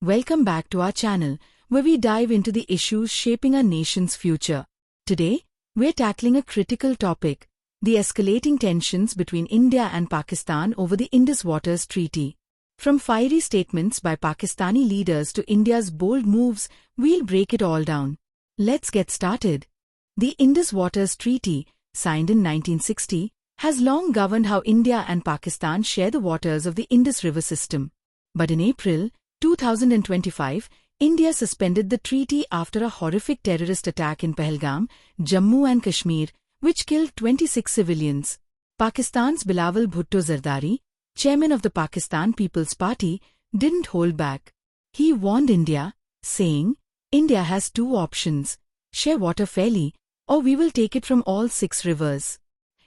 Welcome back to our channel, where we dive into the issues shaping our nation's future. Today, we're tackling a critical topic: the escalating tensions between India and Pakistan over the Indus Waters Treaty. From fiery statements by Pakistani leaders to India's bold moves, we'll break it all down. Let's get started. The Indus Waters Treaty, signed in 1960, has long governed how India and Pakistan share the waters of the Indus River system. But in April 2025, India suspended the treaty after a horrific terrorist attack in Pahalgam, Jammu and Kashmir, which killed 26 civilians. Pakistan's Bilawal Bhutto-Zardari, chairman of the Pakistan People's Party, didn't hold back. He warned India, saying, "India has two options: share water fairly, or we will take it from all 6 rivers."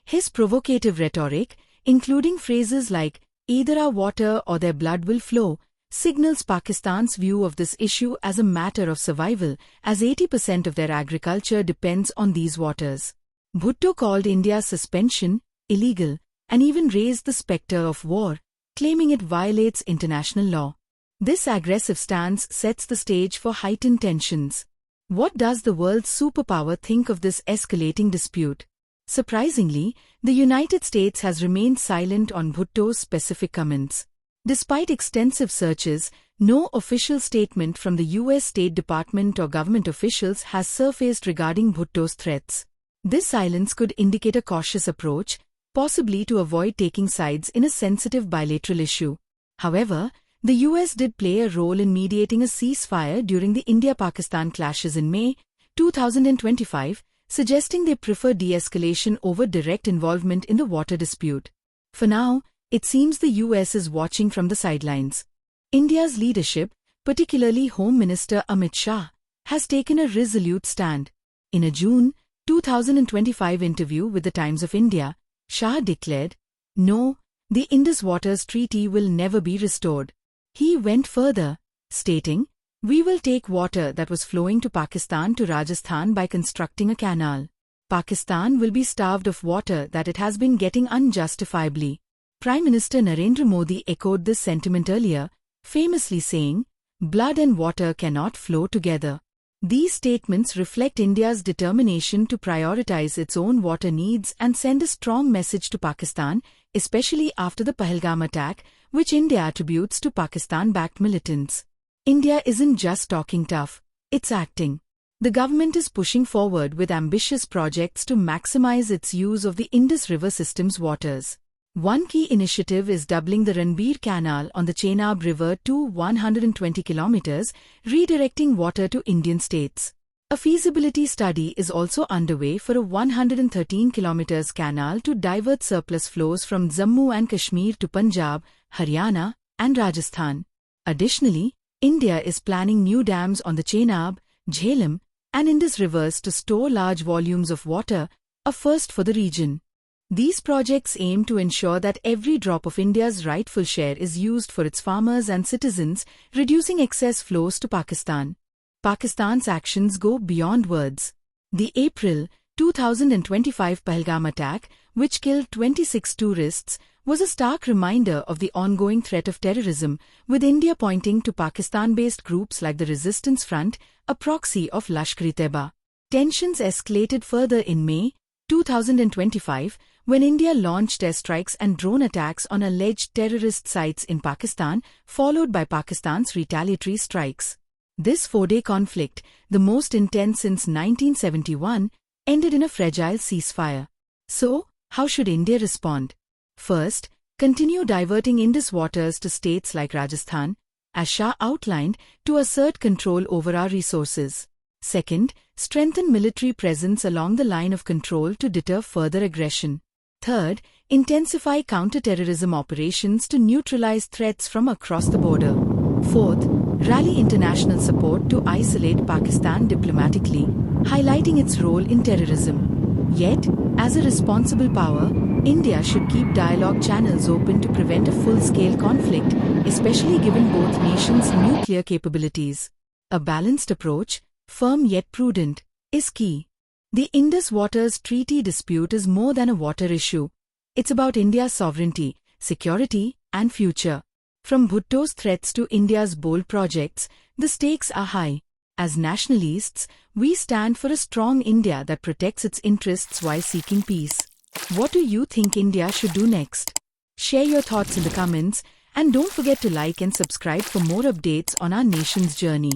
His provocative rhetoric, including phrases like, "either our water or their blood will flow," signals Pakistan's view of this issue as a matter of survival, as 80% of their agriculture depends on these waters. Bhutto called India's suspension illegal and even raised the spectre of war, claiming it violates international law. This aggressive stance sets the stage for heightened tensions. What does the world's superpower think of this escalating dispute? Surprisingly, the United States has remained silent on Bhutto's specific comments. Despite extensive searches, no official statement from the US State Department or government officials has surfaced regarding Bhutto's threats. This silence could indicate a cautious approach, possibly to avoid taking sides in a sensitive bilateral issue. However, the US did play a role in mediating a ceasefire during the India-Pakistan clashes in May 2025, suggesting they prefer de-escalation over direct involvement in the water dispute. For now, it seems the US is watching from the sidelines. India's leadership, particularly Home Minister Amit Shah, has taken a resolute stand. In a June 2025 interview with the Times of India, Shah declared, "No, the Indus Waters Treaty will never be restored." He went further, stating, "We will take water that was flowing to Pakistan to Rajasthan by constructing a canal. Pakistan will be starved of water that it has been getting unjustifiably." Prime Minister Narendra Modi echoed this sentiment earlier, famously saying, "Blood and water cannot flow together." These statements reflect India's determination to prioritize its own water needs and send a strong message to Pakistan, especially after the Pahalgam attack, which India attributes to Pakistan-backed militants. India isn't just talking tough, it's acting. The government is pushing forward with ambitious projects to maximize its use of the Indus River system's waters. One key initiative is doubling the Ranbir Canal on the Chenab River to 120 kilometers, redirecting water to Indian states. A feasibility study is also underway for a 113 kilometers canal to divert surplus flows from Jammu and Kashmir to Punjab, Haryana, and Rajasthan. Additionally, India is planning new dams on the Chenab, Jhelum, and Indus rivers to store large volumes of water, a first for the region. These projects aim to ensure that every drop of India's rightful share is used for its farmers and citizens, reducing excess flows to Pakistan. Pakistan's actions go beyond words. The April 2025 Pahalgam attack, which killed 26 tourists, was a stark reminder of the ongoing threat of terrorism, with India pointing to Pakistan-based groups like the Resistance Front, a proxy of Lashkar-e-Taiba. Tensions escalated further in May 2025, when India launched airstrikes and drone attacks on alleged terrorist sites in Pakistan, followed by Pakistan's retaliatory strikes. This 4-day conflict, the most intense since 1971, ended in a fragile ceasefire. So, how should India respond? First, continue diverting Indus waters to states like Rajasthan, as Shah outlined, to assert control over our resources. Second, strengthen military presence along the line of control to deter further aggression. Third, intensify counter-terrorism operations to neutralize threats from across the border. Fourth, rally international support to isolate Pakistan diplomatically, highlighting its role in terrorism. Yet, as a responsible power, India should keep dialogue channels open to prevent a full-scale conflict, especially given both nations' nuclear capabilities. A balanced approach, firm yet prudent, is key. The Indus Waters Treaty dispute is more than a water issue. It's about India's sovereignty, security, and future. From Bhutto's threats to India's bold projects, the stakes are high. As nationalists, we stand for a strong India that protects its interests while seeking peace. What do you think India should do next? Share your thoughts in the comments, and don't forget to like and subscribe for more updates on our nation's journey.